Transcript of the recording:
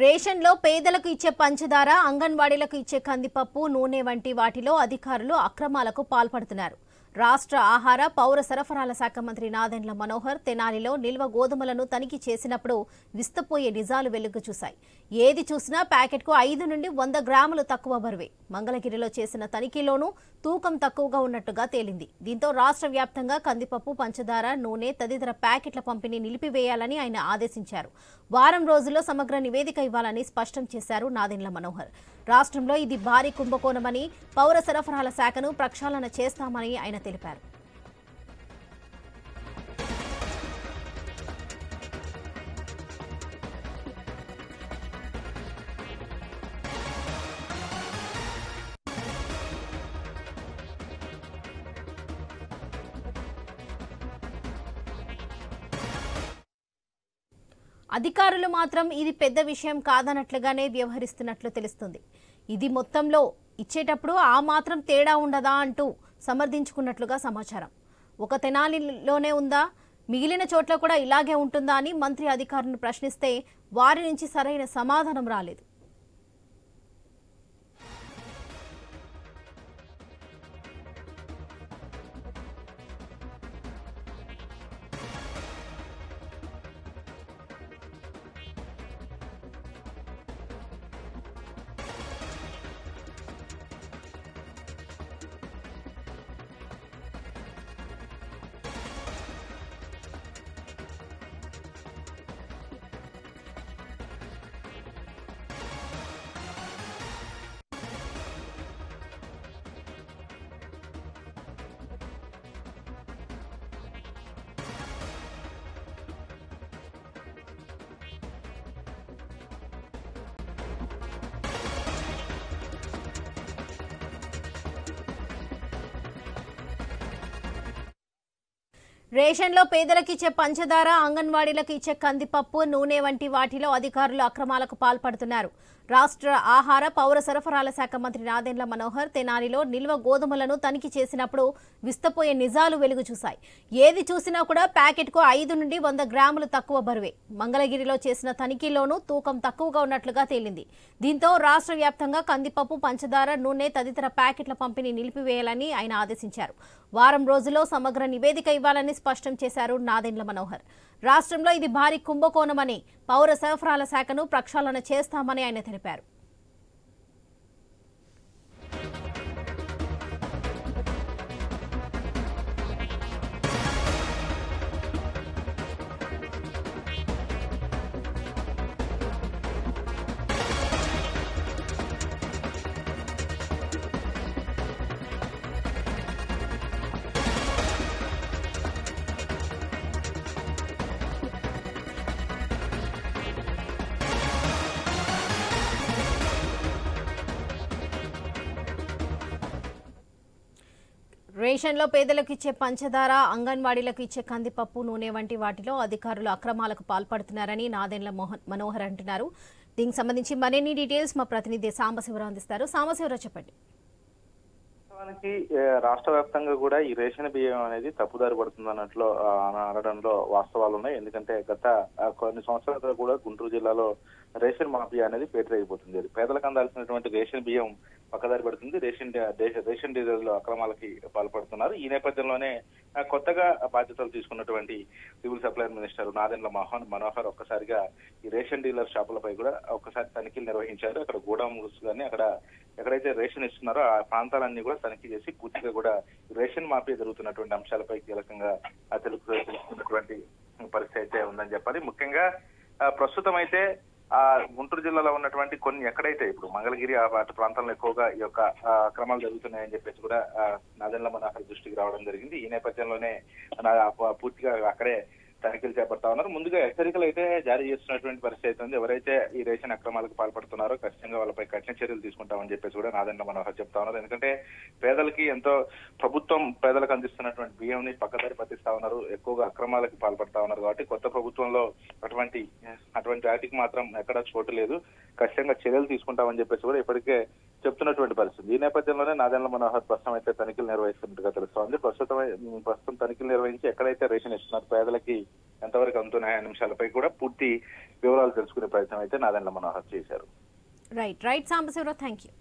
రేషన్లో పేదలకు ఇచ్చే పంచదార, అంగన్వాడీలకు ఇచ్చే కందిపప్పు, నూనె వంటి వాటిలో అధికారులు అక్రమాలకు పాల్పడుతున్నారు. రాష్ట్ర ఆహార, పౌర సరఫరాల శాఖ మంత్రి నాదెండ్ల మనోహర్ తెనాలిలో నిల్వ గోధుమలను తనిఖీ చేసినప్పుడు విస్తపోయే నిజాలు వెలుగు చూశాయి. ఏది చూసినా ప్యాకెట్కు 5 నుండి 100 గ్రాములు తక్కువ బరువే. మంగళగిరిలో చేసిన తనిఖీలోనూ తూకం తక్కువగా ఉన్నట్టుగా తేలింది. దీంతో రాష్ట్ర వ్యాప్తంగా కందిపప్పు, పంచదార, నూనె తదితర ప్యాకెట్ల పంపిణీ నిలిపివేయాలని ఆయన ఆదేశించారు. వారం రోజుల్లో సమగ్ర నివేదిక ఇవ్వాలని స్పష్టం చేశారు నాదెండ్ల మనోహర్. రాష్ట్రంలో ఇది భారీ కుంభకోణమని, పౌర సరఫరాల శాఖను ప్రక్షాళన చేస్తామని ఆయన తెలిపారు. అధికారులు మాత్రం ఇది పెద్ద విషయం కాదన్నట్లుగానే వ్యవహరిస్తున్నట్లు తెలుస్తుంది. ఇది మొత్తంలో ఇచ్చేటప్పుడు ఆ మాత్రం తేడా ఉండదా అంటూ సమర్థించుకున్నట్లుగా సమాచారం. ఒక తెనాలిలోనే ఉందా, మిగిలిన చోట్ల కూడా ఇలాగే ఉంటుందా అని మంత్రి అధికారులను ప్రశ్నిస్తే వారి నుంచి సరైన సమాధానం రాలేదు. రేషన్లో పేదలకు ఇచ్చే పంచదార, అంగన్వాడీలకు ఇచ్చే కందిపప్పు, నూనె వంటి వాటిలో అధికారులు అక్రమాలకు పాల్పడుతున్నారు. రాష్ట్ర ఆహార, పౌర సరఫరాల శాఖ మంత్రి నాదెండ్ల మనోహర్ తెనాలిలో నిల్వ గోధుమలను తనిఖీ చేసినప్పుడు విస్తపోయే నిజాలు వెలుగు చూశాయి. ఏది చూసినా కూడా ప్యాకెట్కు 5 నుండి 100 గ్రాములు తక్కువ బరువే. మంగళగిరిలో చేసిన తనిఖీలోనూ తూకం తక్కువగా ఉన్నట్లుగా తేలింది. దీంతో రాష్ట్ర వ్యాప్తంగా కందిపప్పు, పంచదార, నూనె తదితర ప్యాకెట్ల పంపిణీ నిలిపివేయాలని ఆయన ఆదేశించారు. వారం రోజుల్లో సమగ్ర నివేదిక ఇవ్వాలని స్పష్టం చేశారు నాదెండ్ల మనోహర్. రాష్ట్రంలో ఇది భారీ కుంభకోణమని, పౌర సరఫరాల శాఖను ప్రక్షాళన చేస్తామని ఆయన తెలిపారు. రేషన్లో పేదలకు ఇచ్చే పంచదార, అంగన్వాడీలకు ఇచ్చే కందిపప్పు, నూనె వంటి వాటిలో అధికారులు అక్రమాలకు పాల్పడుతున్నారని నాదెండ్ల మనోహర్ అంటున్నారు. దీనికి సంబంధించి మరిన్ని డీటెయిల్స్ మా ప్రతినిధి సాంబశివరావు అందిస్తారు. సాంబశివరావు చెప్పండి. రాష్ట్ర వ్యాప్తంగా కూడా ఈ రేషన్ బియ్యం అనేది తప్పుదారి పడుతుంది అన్నట్లు అనడంలో వాస్తవాలు ఉన్నాయి. ఎందుకంటే గత కొన్ని సంవత్సరాలుగా కూడా గుంటూరు జిల్లాలో రేషన్ మాఫియా అనేది పేటరైపోతుంది. పేదలకు అందాల్సినటువంటి రేషన్ బియ్యం పక్కదారి పడుతుంది. రేషన్ డీలర్లు అక్రమాలకి పాల్పడుతున్నారు. ఈ నేపథ్యంలోనే కొత్తగా బాధ్యతలు తీసుకున్నటువంటి civil supply minister Nadendla Manohar ఒక్కసారిగా ఈ రేషన్ డీలర్ షాపులపై కూడా ఒక్కసారి తనిఖీలు నిర్వహించారు. అక్కడ గోడౌన్స్ కానీ అక్కడ ఎక్కడైతే రేషన్ ఇస్తున్నారో ఆ ప్రాంతాలన్నీ కూడా తనిఖీ చేసి పూర్తిగా కూడా రేషన్ మాఫియా జరుగుతున్నటువంటి అంశాలపై కీలకంగా తెలుసుకున్నటువంటి పరిస్థితి అయితే ఉందని చెప్పాలి. ముఖ్యంగా ప్రస్తుతం అయితే గుంటూరు జిల్లాలో ఉన్నటువంటి కొన్ని ఎక్కడైతే ఇప్పుడు మంగళగిరి అటు ప్రాంతంలో ఎక్కువగా ఈ యొక్క అక్రమాలు జరుగుతున్నాయని చెప్పేసి కూడా నాదెండ్ల మనోహర్ దృష్టికి రావడం జరిగింది. ఈ నేపథ్యంలోనే పూర్తిగా అక్కడే తనిఖీలు చేపడతా ఉన్నారు. ముందుగా హెచ్చరికలు అయితే జారీ చేస్తున్నటువంటి పరిస్థితి ఉంది. ఎవరైతే ఈ రేషన్ అక్రమాలకు పాల్పడుతున్నారో ఖచ్చితంగా వాళ్ళపై కఠిన చర్యలు తీసుకుంటామని చెప్పేసి కూడా నాదెండ్ల మనోహర్ చెప్తా ఉన్నారు. ఎందుకంటే పేదలకి ఎంతో ప్రభుత్వం పేదలకు అందిస్తున్నటువంటి బియ్యంని పక్కదారి పట్టిస్తా ఉన్నారు, ఎక్కువగా అక్రమాలకు పాల్పడతా ఉన్నారు. కాబట్టి కొత్త ప్రభుత్వంలో అటువంటి వాటికి మాత్రం ఎక్కడా చోటు లేదు, ఖచ్చితంగా చర్యలు తీసుకుంటామని చెప్పేసి కూడా ఇప్పటికే చెప్తున్నటువంటి పరిస్థితి. ఈ నేపథ్యంలోనే నాదెండ్ల మనోహర్ ప్రస్తుతం అయితే తనిఖీలు నిర్వహిస్తున్నట్టుగా తెలుస్తోంది. ప్రస్తుతం తనిఖీలు నిర్వహించి ఎక్కడైతే రేషన్ ఇస్తున్నారు పేదలకి ఎంతవరకు అందుతున్నాయనే అంశాలపై కూడా పూర్తి వివరాలు తెలుసుకునే ప్రయత్నం అయితే నాదెండ్ల మనోహర్ చేశారు. Right Sambasivarao, thank you.